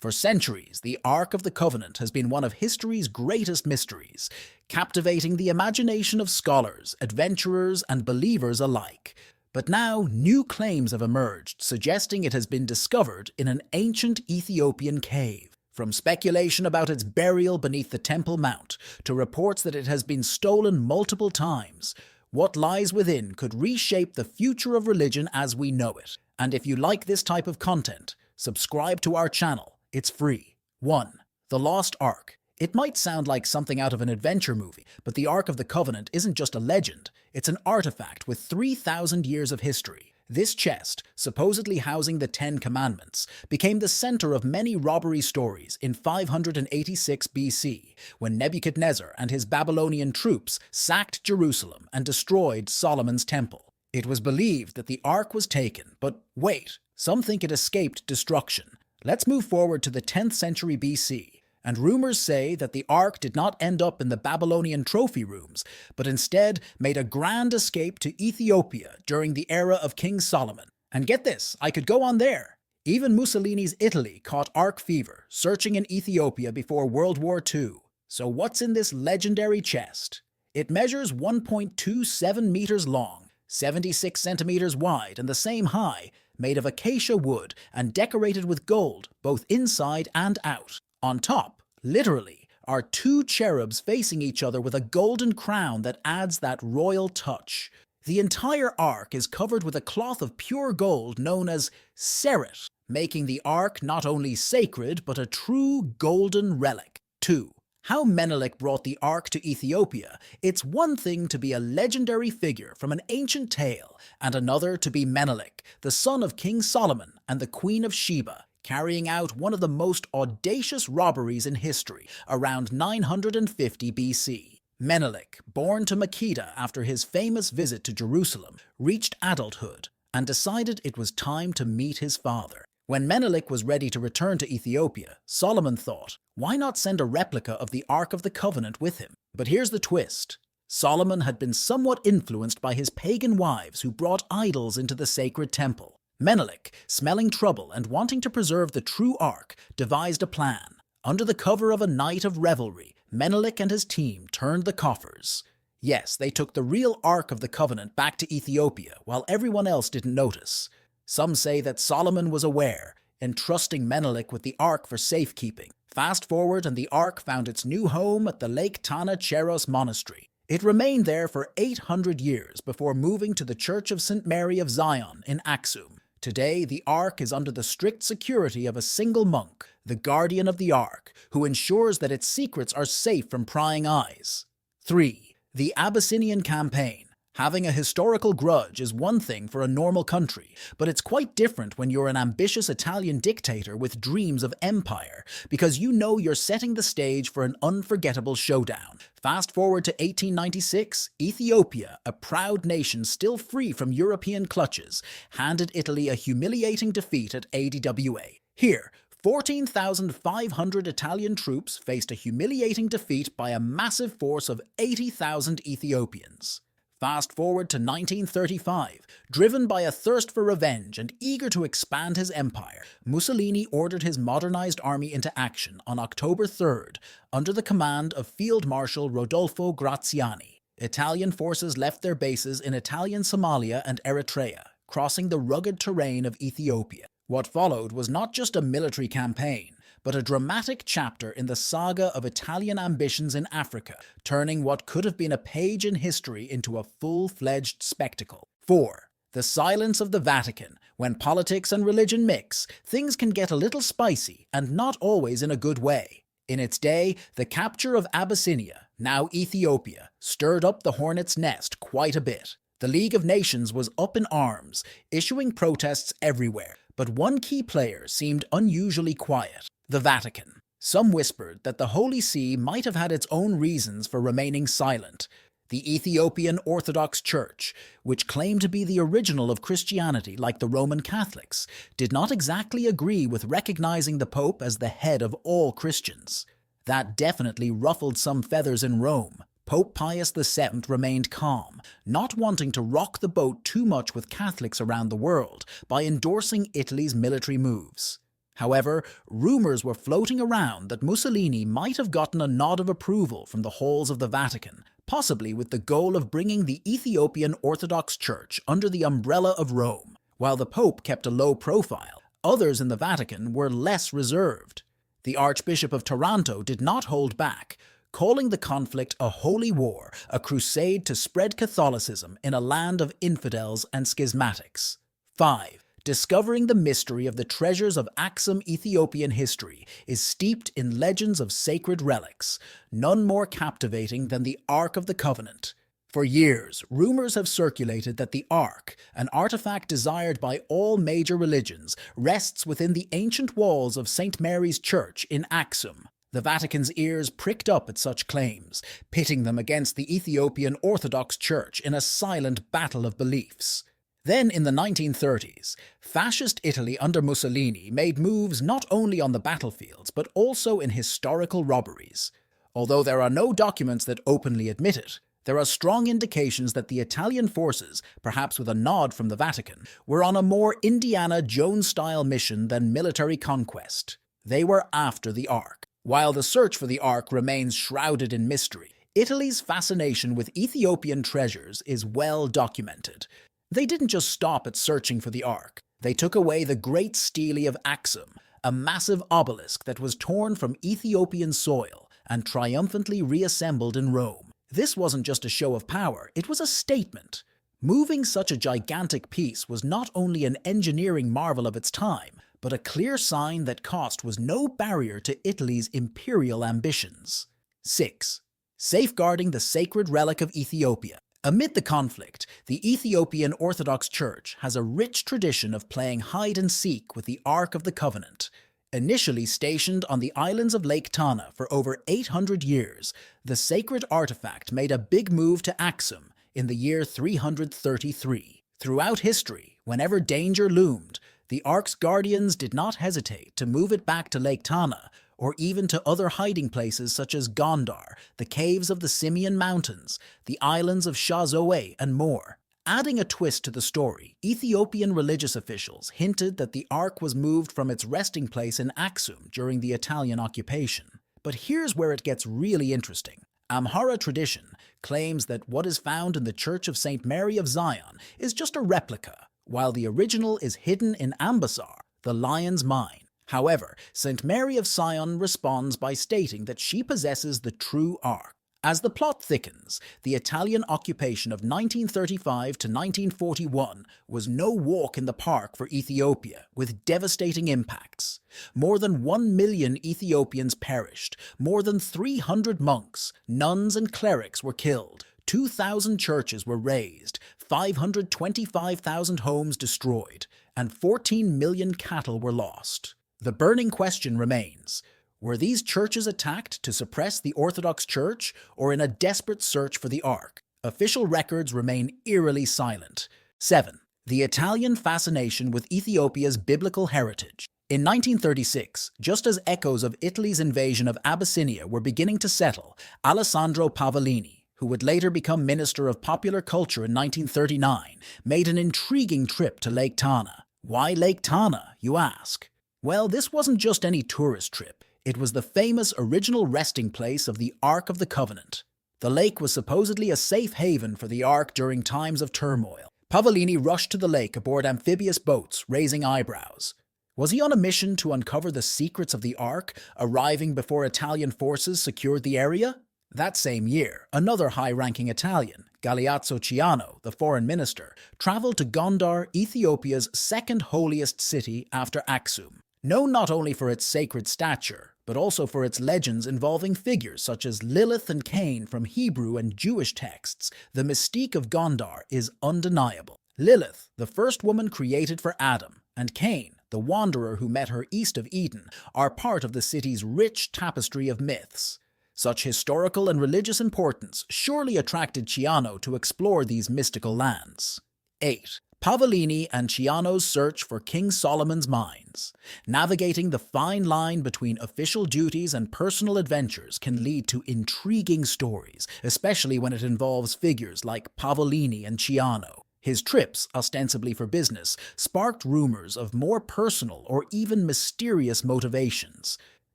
For centuries, the Ark of the Covenant has been one of history's greatest mysteries, captivating the imagination of scholars, adventurers, and believers alike. But now, new claims have emerged suggesting it has been discovered in an ancient Ethiopian cave. From speculation about its burial beneath the Temple Mount to reports that it has been stolen multiple times, what lies within could reshape the future of religion as we know it. And if you like this type of content, subscribe to our channel. It's free. 1. The Lost Ark. It might sound like something out of an adventure movie, but the Ark of the Covenant isn't just a legend, it's an artifact with 3,000 years of history. This chest, supposedly housing the 10 Commandments, became the center of many robbery stories in 586 BC, when Nebuchadnezzar and his Babylonian troops sacked Jerusalem and destroyed Solomon's temple. It was believed that the Ark was taken, but wait, some think it escaped destruction. Let's move forward to the 10th century BC, and rumors say that the Ark did not end up in the Babylonian trophy rooms, but instead made a grand escape to Ethiopia during the era of King Solomon. And get this, I could go on there. Even Mussolini's Italy caught Ark fever, searching in Ethiopia before World War II. So what's in this legendary chest? It measures 1.27 meters long, 76 centimeters wide, and the same high, made of acacia wood and decorated with gold, both inside and out. On top, literally, are 2 cherubs facing each other with a golden crown that adds that royal touch. The entire Ark is covered with a cloth of pure gold known as seret, making the Ark not only sacred but a true golden relic. 2. How Menelik brought the Ark to Ethiopia. It's one thing to be a legendary figure from an ancient tale, and another to be Menelik, the son of King Solomon and the Queen of Sheba, carrying out one of the most audacious robberies in history around 950 BC. Menelik, born to Makeda after his famous visit to Jerusalem, reached adulthood and decided it was time to meet his father. When Menelik was ready to return to Ethiopia, Solomon thought, why not send a replica of the Ark of the Covenant with him? But here's the twist. Solomon had been somewhat influenced by his pagan wives who brought idols into the sacred temple. Menelik, smelling trouble and wanting to preserve the true Ark, devised a plan. Under the cover of a night of revelry, Menelik and his team turned the coffers. Yes, they took the real Ark of the Covenant back to Ethiopia while everyone else didn't notice. Some say that Solomon was aware, entrusting Menelik with the Ark for safekeeping. Fast forward and the Ark found its new home at the Lake Tana Cheros Monastery. It remained there for 800 years before moving to the Church of St. Mary of Zion in Aksum. Today, the Ark is under the strict security of a single monk, the guardian of the Ark, who ensures that its secrets are safe from prying eyes. 3. The Abyssinian Campaign. Having a historical grudge is one thing for a normal country, but it's quite different when you're an ambitious Italian dictator with dreams of empire, because you know you're setting the stage for an unforgettable showdown. Fast forward to 1896, Ethiopia, a proud nation still free from European clutches, handed Italy a humiliating defeat at ADWA. Here, 14,500 Italian troops faced a humiliating defeat by a massive force of 80,000 Ethiopians. Fast forward to 1935, driven by a thirst for revenge and eager to expand his empire, Mussolini ordered his modernized army into action on October 3rd under the command of Field Marshal Rodolfo Graziani. Italian forces left their bases in Italian Somalia and Eritrea, crossing the rugged terrain of Ethiopia. What followed was not just a military campaign, but a dramatic chapter in the saga of Italian ambitions in Africa, turning what could have been a page in history into a full-fledged spectacle. 4. The silence of the Vatican. When politics and religion mix, things can get a little spicy, and not always in a good way. In its day, the capture of Abyssinia, now Ethiopia, stirred up the hornet's nest quite a bit. The League of Nations was up in arms, issuing protests everywhere, but one key player seemed unusually quiet. The Vatican. Some whispered that the Holy See might have had its own reasons for remaining silent. The Ethiopian Orthodox Church, which claimed to be the original of Christianity like the Roman Catholics, did not exactly agree with recognizing the Pope as the head of all Christians. That definitely ruffled some feathers in Rome. Pope Pius VII remained calm, not wanting to rock the boat too much with Catholics around the world by endorsing Italy's military moves. However, rumors were floating around that Mussolini might have gotten a nod of approval from the halls of the Vatican, possibly with the goal of bringing the Ethiopian Orthodox Church under the umbrella of Rome. While the Pope kept a low profile, others in the Vatican were less reserved. The Archbishop of Taranto did not hold back, calling the conflict a holy war, a crusade to spread Catholicism in a land of infidels and schismatics. 5. Discovering the mystery of the treasures of Aksum Ethiopian history is steeped in legends of sacred relics, none more captivating than the Ark of the Covenant. For years, rumors have circulated that the Ark, an artifact desired by all major religions, rests within the ancient walls of St. Mary's Church in Aksum. The Vatican's ears pricked up at such claims, pitting them against the Ethiopian Orthodox Church in a silent battle of beliefs. Then, in the 1930s, fascist Italy under Mussolini made moves not only on the battlefields but also in historical robberies. Although there are no documents that openly admit it, there are strong indications that the Italian forces, perhaps with a nod from the Vatican, were on a more Indiana Jones-style mission than military conquest. They were after the Ark. While the search for the Ark remains shrouded in mystery, Italy's fascination with Ethiopian treasures is well documented. They didn't just stop at searching for the Ark. They took away the Great Stele of Aksum, a massive obelisk that was torn from Ethiopian soil and triumphantly reassembled in Rome. This wasn't just a show of power, it was a statement. Moving such a gigantic piece was not only an engineering marvel of its time, but a clear sign that cost was no barrier to Italy's imperial ambitions. 6. Safeguarding the sacred relic of Ethiopia. Amid the conflict, the Ethiopian Orthodox Church has a rich tradition of playing hide-and-seek with the Ark of the Covenant. Initially stationed on the islands of Lake Tana for over 800 years, the sacred artifact made a big move to Aksum in the year 333. Throughout history, whenever danger loomed, the Ark's guardians did not hesitate to move it back to Lake Tana, or even to other hiding places such as Gondar, the caves of the Simeon Mountains, the islands of Shazoe, and more. Adding a twist to the story, Ethiopian religious officials hinted that the Ark was moved from its resting place in Aksum during the Italian occupation. But here's where it gets really interesting. Amhara tradition claims that what is found in the Church of St. Mary of Zion is just a replica, while the original is hidden in Ambasar, the lion's mine. However, St. Mary of Sion responds by stating that she possesses the true Ark. As the plot thickens, the Italian occupation of 1935 to 1941 was no walk in the park for Ethiopia, with devastating impacts. More than 1 million Ethiopians perished, more than 300 monks, nuns and clerics were killed, 2,000 churches were razed, 525,000 homes destroyed, and 14 million cattle were lost. The burning question remains: were these churches attacked to suppress the Orthodox Church, or in a desperate search for the Ark? Official records remain eerily silent. 7. The Italian fascination with Ethiopia's biblical heritage. In 1936, just as echoes of Italy's invasion of Abyssinia were beginning to settle, Alessandro Pavellini, who would later become Minister of Popular Culture in 1939, made an intriguing trip to Lake Tana. Why Lake Tana, you ask? Well, this wasn't just any tourist trip. It was the famous original resting place of the Ark of the Covenant. The lake was supposedly a safe haven for the Ark during times of turmoil. Pavellini rushed to the lake aboard amphibious boats, raising eyebrows. Was he on a mission to uncover the secrets of the Ark, arriving before Italian forces secured the area? That same year, another high-ranking Italian, Galeazzo Ciano, the foreign minister, traveled to Gondar, Ethiopia's second holiest city after Aksum. Known not only for its sacred stature, but also for its legends involving figures such as Lilith and Cain from Hebrew and Jewish texts, the mystique of Gondar is undeniable. Lilith, the first woman created for Adam, and Cain, the wanderer who met her east of Eden, are part of the city's rich tapestry of myths. Such historical and religious importance surely attracted Ciano to explore these mystical lands. 8. Pavellini and Ciano's search for King Solomon's mines. Navigating the fine line between official duties and personal adventures can lead to intriguing stories, especially when it involves figures like Pavellini and Ciano. His trips, ostensibly for business, sparked rumors of more personal or even mysterious motivations.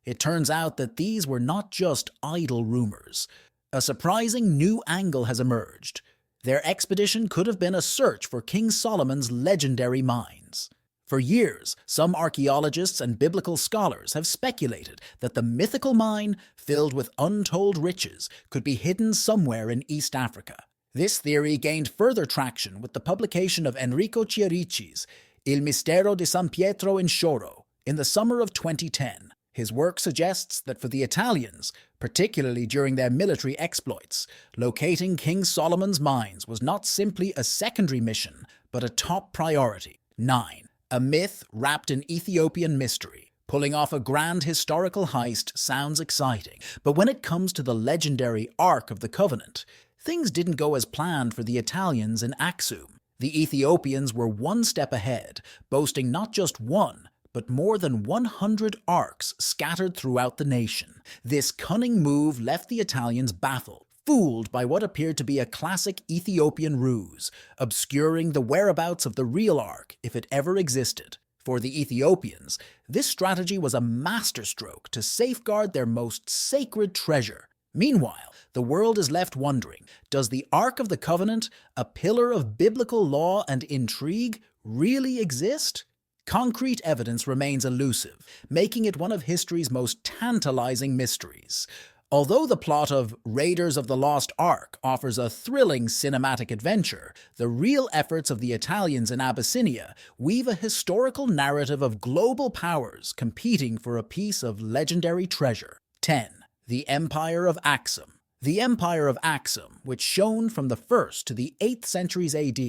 It turns out that these were not just idle rumors. A surprising new angle has emerged. Their expedition could have been a search for King Solomon's legendary mines. For years, some archaeologists and biblical scholars have speculated that the mythical mine, filled with untold riches, could be hidden somewhere in East Africa. This theory gained further traction with the publication of Enrico Chiarici's Il Mistero di San Pietro in Shoro in the summer of 2010. His work suggests that for the Italians, particularly during their military exploits, locating King Solomon's mines was not simply a secondary mission, but a top priority. 9. A myth wrapped in Ethiopian mystery. Pulling off a grand historical heist sounds exciting, but when it comes to the legendary Ark of the Covenant, things didn't go as planned for the Italians in Aksum. The Ethiopians were one step ahead, boasting not just one, but more than 100 arks scattered throughout the nation. This cunning move left the Italians baffled, fooled by what appeared to be a classic Ethiopian ruse, obscuring the whereabouts of the real ark if it ever existed. For the Ethiopians, this strategy was a masterstroke to safeguard their most sacred treasure. Meanwhile, the world is left wondering, does the Ark of the Covenant, a pillar of biblical law and intrigue, really exist? Concrete evidence remains elusive, making it one of history's most tantalizing mysteries. Although the plot of Raiders of the Lost Ark offers a thrilling cinematic adventure, the real efforts of the Italians in Abyssinia weave a historical narrative of global powers competing for a piece of legendary treasure. 10. The Empire of Aksum. The Empire of Aksum, which shone from the 1st to the 8th centuries AD,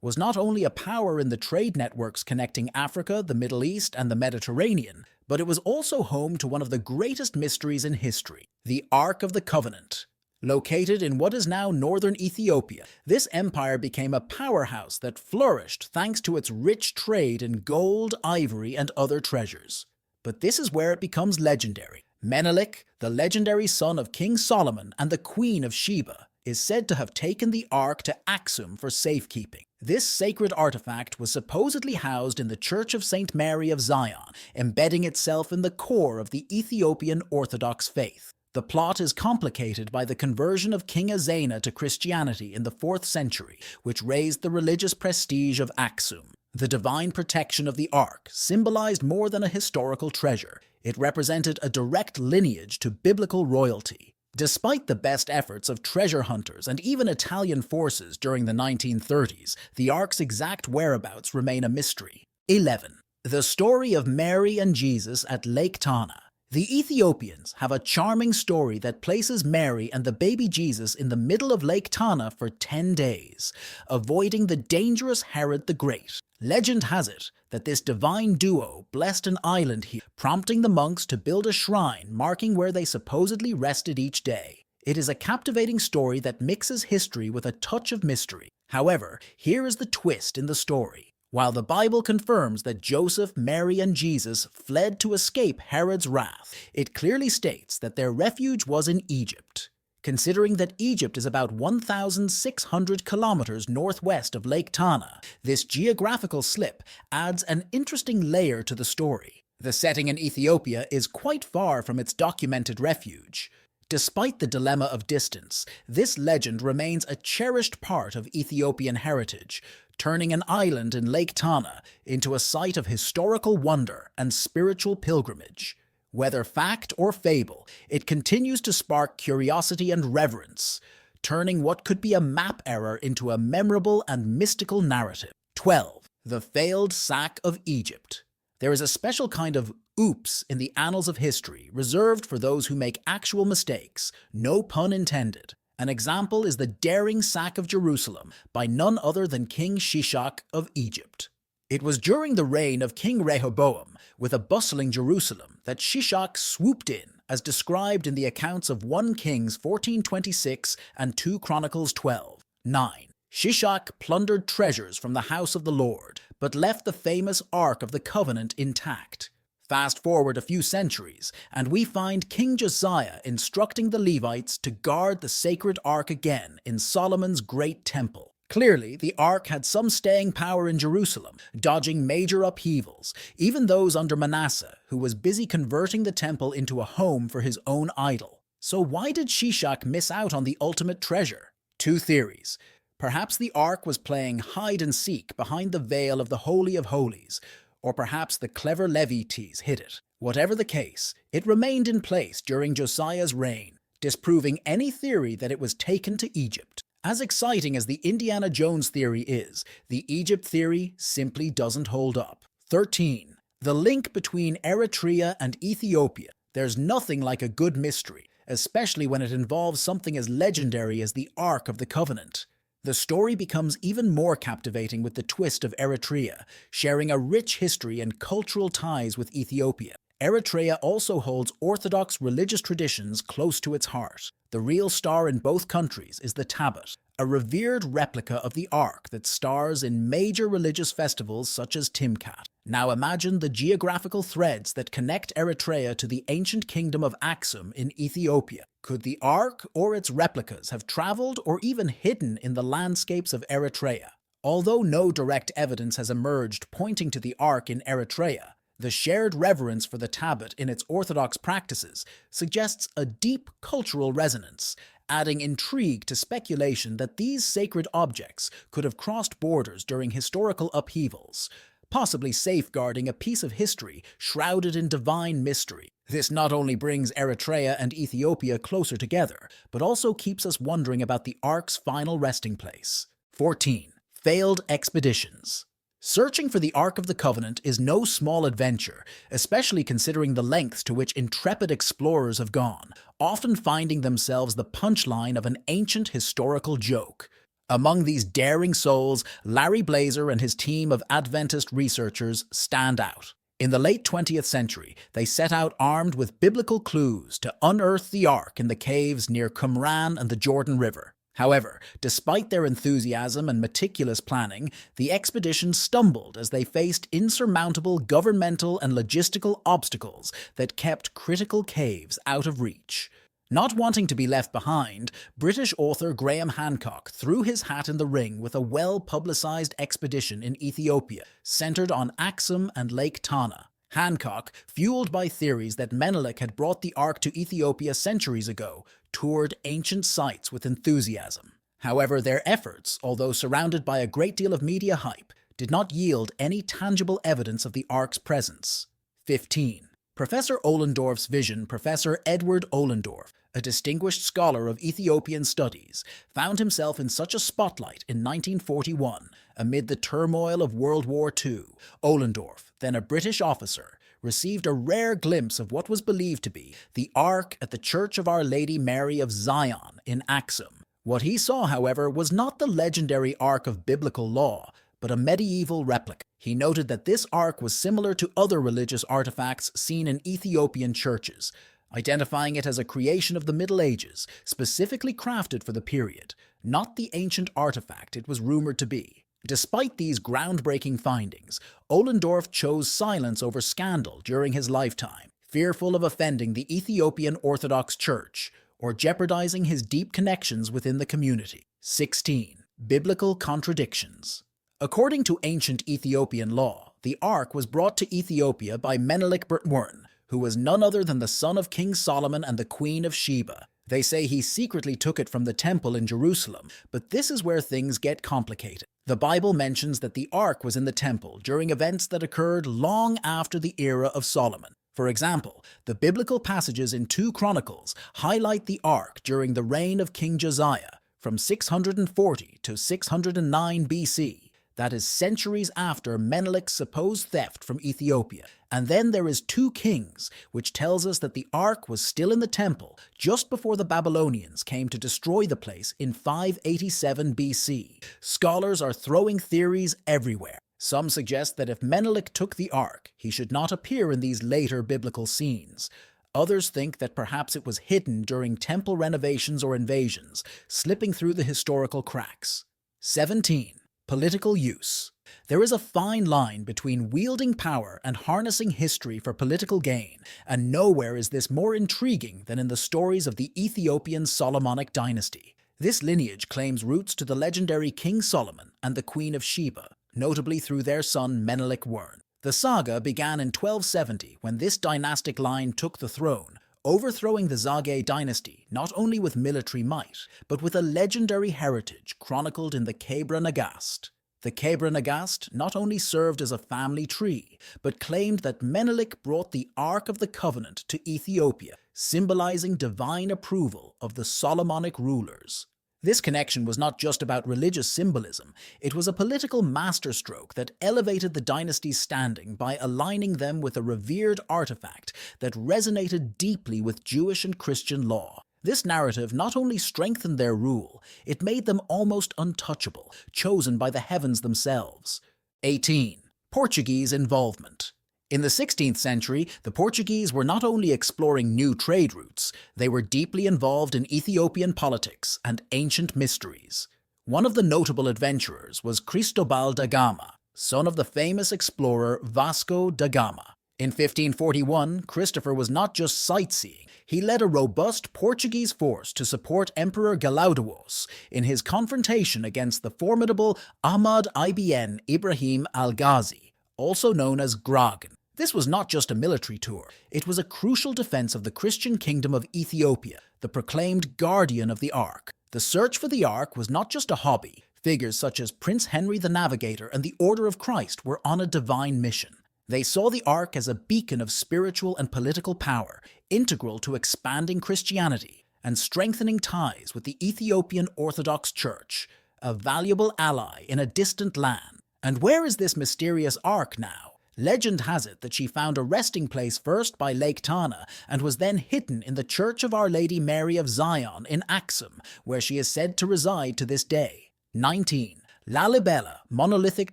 was not only a power in the trade networks connecting Africa, the Middle East, and the Mediterranean, but it was also home to one of the greatest mysteries in history, the Ark of the Covenant. Located in what is now northern Ethiopia, this empire became a powerhouse that flourished thanks to its rich trade in gold, ivory, and other treasures. But this is where it becomes legendary. Menelik, the legendary son of King Solomon and the Queen of Sheba, is said to have taken the Ark to Aksum for safekeeping. This sacred artifact was supposedly housed in the Church of St. Mary of Zion, embedding itself in the core of the Ethiopian Orthodox faith. The plot is complicated by the conversion of King Azena to Christianity in the 4th century, which raised the religious prestige of Aksum. The divine protection of the Ark symbolized more than a historical treasure. It represented a direct lineage to biblical royalty. Despite the best efforts of treasure hunters and even Italian forces during the 1930s, the Ark's exact whereabouts remain a mystery. 11. The story of Mary and Jesus at Lake Tana. The Ethiopians have a charming story that places Mary and the baby Jesus in the middle of Lake Tana for 10 days, avoiding the dangerous Herod the Great. Legend has it that this divine duo blessed an island here, prompting the monks to build a shrine marking where they supposedly rested each day. It is a captivating story that mixes history with a touch of mystery. However, here is the twist in the story. While the Bible confirms that Joseph, Mary, and Jesus fled to escape Herod's wrath, it clearly states that their refuge was in Egypt. Considering that Egypt is about 1,600 kilometers northwest of Lake Tana, this geographical slip adds an interesting layer to the story. The setting in Ethiopia is quite far from its documented refuge. Despite the dilemma of distance, this legend remains a cherished part of Ethiopian heritage, turning an island in Lake Tana into a site of historical wonder and spiritual pilgrimage. Whether fact or fable, it continues to spark curiosity and reverence, turning what could be a map error into a memorable and mystical narrative. 12. The failed sack of Egypt. There is a special kind of oops in the annals of history reserved for those who make actual mistakes, no pun intended. An example is the daring sack of Jerusalem by none other than King Shishak of Egypt. It was during the reign of King Rehoboam, with a bustling Jerusalem, that Shishak swooped in, as described in the accounts of 1 Kings 14:26 and 2 Chronicles 12. 9. Shishak plundered treasures from the house of the Lord, but left the famous Ark of the Covenant intact. Fast forward a few centuries, and we find King Josiah instructing the Levites to guard the sacred Ark again in Solomon's great temple. Clearly, the Ark had some staying power in Jerusalem, dodging major upheavals, even those under Manasseh, who was busy converting the temple into a home for his own idol. So why did Shishak miss out on the ultimate treasure? Two theories. Perhaps the Ark was playing hide-and-seek behind the veil of the Holy of Holies, or perhaps the clever Levites hid it. Whatever the case, it remained in place during Josiah's reign, disproving any theory that it was taken to Egypt. As exciting as the Indiana Jones theory is, the Egypt theory simply doesn't hold up. 13. The link between Eritrea and Ethiopia. There's nothing like a good mystery, especially when it involves something as legendary as the Ark of the Covenant. The story becomes even more captivating with the twist of Eritrea, sharing a rich history and cultural ties with Ethiopia. Eritrea also holds Orthodox religious traditions close to its heart. The real star in both countries is the tablet, a revered replica of the Ark that stars in major religious festivals such as Timkat. Now imagine the geographical threads that connect Eritrea to the ancient kingdom of Aksum in Ethiopia. Could the Ark or its replicas have traveled or even hidden in the landscapes of Eritrea? Although no direct evidence has emerged pointing to the Ark in Eritrea, the shared reverence for the tablet in its Orthodox practices suggests a deep cultural resonance, adding intrigue to speculation that these sacred objects could have crossed borders during historical upheavals, possibly safeguarding a piece of history shrouded in divine mystery. This not only brings Eritrea and Ethiopia closer together, but also keeps us wondering about the Ark's final resting place. 14. Failed expeditions. Searching for the Ark of the Covenant is no small adventure, especially considering the lengths to which intrepid explorers have gone, often finding themselves the punchline of an ancient historical joke. Among these daring souls, Larry Blazer and his team of Adventist researchers stand out. In the late 20th century, they set out armed with biblical clues to unearth the Ark in the caves near Qumran and the Jordan River. However, despite their enthusiasm and meticulous planning, the expedition stumbled as they faced insurmountable governmental and logistical obstacles that kept critical caves out of reach. Not wanting to be left behind, British author Graham Hancock threw his hat in the ring with a well-publicized expedition in Ethiopia, centered on Aksum and Lake Tana. Hancock, fueled by theories that Menelik had brought the Ark to Ethiopia centuries ago, toured ancient sites with enthusiasm. However, their efforts, although surrounded by a great deal of media hype, did not yield any tangible evidence of the Ark's presence. 15. Professor Ohlendorf's vision. Professor Edward Ohlendorf, a distinguished scholar of Ethiopian studies, found himself in such a spotlight in 1941 amid the turmoil of World War II. Ohlendorf, then a British officer, received a rare glimpse of what was believed to be the Ark at the Church of Our Lady Mary of Zion in Aksum. What he saw, however, was not the legendary Ark of biblical law, but a medieval replica. He noted that this Ark was similar to other religious artifacts seen in Ethiopian churches, identifying it as a creation of the Middle Ages, specifically crafted for the period, not the ancient artifact it was rumored to be. Despite these groundbreaking findings, Ohlendorf chose silence over scandal during his lifetime, fearful of offending the Ethiopian Orthodox Church or jeopardizing his deep connections within the community. 16. Biblical contradictions. According to ancient Ethiopian law, the Ark was brought to Ethiopia by Menelik Bertwern, who was none other than the son of King Solomon and the Queen of Sheba. They say he secretly took it from the temple in Jerusalem, but this is where things get complicated. The Bible mentions that the Ark was in the temple during events that occurred long after the era of Solomon. For example, the biblical passages in 2 Chronicles highlight the Ark during the reign of King Josiah, from 640 to 609 BC. That is centuries after Menelik's supposed theft from Ethiopia. And then there is 2 Kings, which tells us that the Ark was still in the temple just before the Babylonians came to destroy the place in 587 BC. Scholars are throwing theories everywhere. Some suggest that if Menelik took the Ark, he should not appear in these later biblical scenes. Others think that perhaps it was hidden during temple renovations or invasions, slipping through the historical cracks. 17. Political use. There is a fine line between wielding power and harnessing history for political gain, and nowhere is this more intriguing than in the stories of the Ethiopian Solomonic dynasty. This lineage claims roots to the legendary King Solomon and the Queen of Sheba, notably through their son Menelik Wern. The saga began in 1270 when this dynastic line took the throne, overthrowing the Zaghe dynasty not only with military might, but with a legendary heritage chronicled in the Kebra Nagast. The Kebra Nagast not only served as a family tree, but claimed that Menelik brought the Ark of the Covenant to Ethiopia, symbolizing divine approval of the Solomonic rulers. This connection was not just about religious symbolism, it was a political masterstroke that elevated the dynasty's standing by aligning them with a revered artifact that resonated deeply with Jewish and Christian law. This narrative not only strengthened their rule, it made them almost untouchable, chosen by the heavens themselves. 18. Portuguese involvement. In the 16th century, the Portuguese were not only exploring new trade routes, they were deeply involved in Ethiopian politics and ancient mysteries. One of the notable adventurers was Cristobal da Gama, son of the famous explorer Vasco da Gama. In 1541, Christopher was not just sightseeing, he led a robust Portuguese force to support Emperor Galauduos in his confrontation against the formidable Ahmad ibn Ibrahim al-Ghazi, also known as Gragan. This was not just a military tour, it was a crucial defense of the Christian kingdom of Ethiopia, the proclaimed guardian of the Ark. The search for the Ark was not just a hobby. Figures such as Prince Henry the Navigator and the Order of Christ were on a divine mission. They saw the Ark as a beacon of spiritual and political power, integral to expanding Christianity and strengthening ties with the Ethiopian Orthodox Church, a valuable ally in a distant land. And where is this mysterious Ark now? Legend has it that she found a resting place first by Lake Tana and was then hidden in the Church of Our Lady Mary of Zion in Axum, where she is said to reside to this day. 19. Lalibela monolithic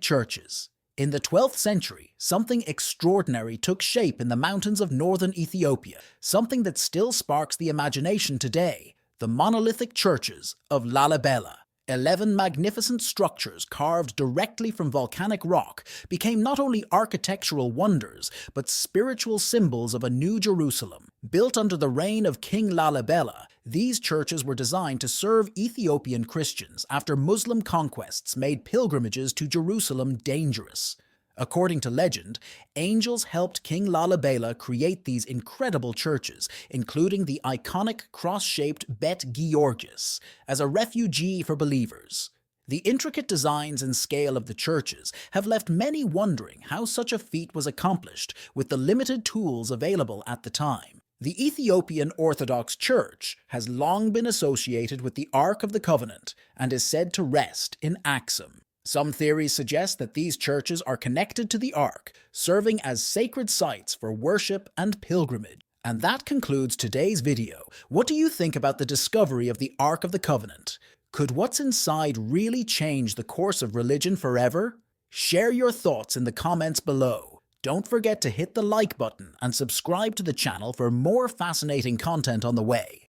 churches. In the 12th century, something extraordinary took shape in the mountains of northern Ethiopia, something that still sparks the imagination today: the monolithic churches of Lalibela. 11 magnificent structures carved directly from volcanic rock became not only architectural wonders, but spiritual symbols of a new Jerusalem. Built under the reign of King Lalibela, these churches were designed to serve Ethiopian Christians after Muslim conquests made pilgrimages to Jerusalem dangerous. According to legend, angels helped King Lalibela create these incredible churches, including the iconic cross-shaped Bet Georgius, as a refugee for believers. The intricate designs and scale of the churches have left many wondering how such a feat was accomplished with the limited tools available at the time. The Ethiopian Orthodox Church has long been associated with the Ark of the Covenant and is said to rest in Axum. Some theories suggest that these churches are connected to the Ark, serving as sacred sites for worship and pilgrimage. And that concludes today's video. What do you think about the discovery of the Ark of the Covenant? Could what's inside really change the course of religion forever? Share your thoughts in the comments below. Don't forget to hit the like button and subscribe to the channel for more fascinating content on the way.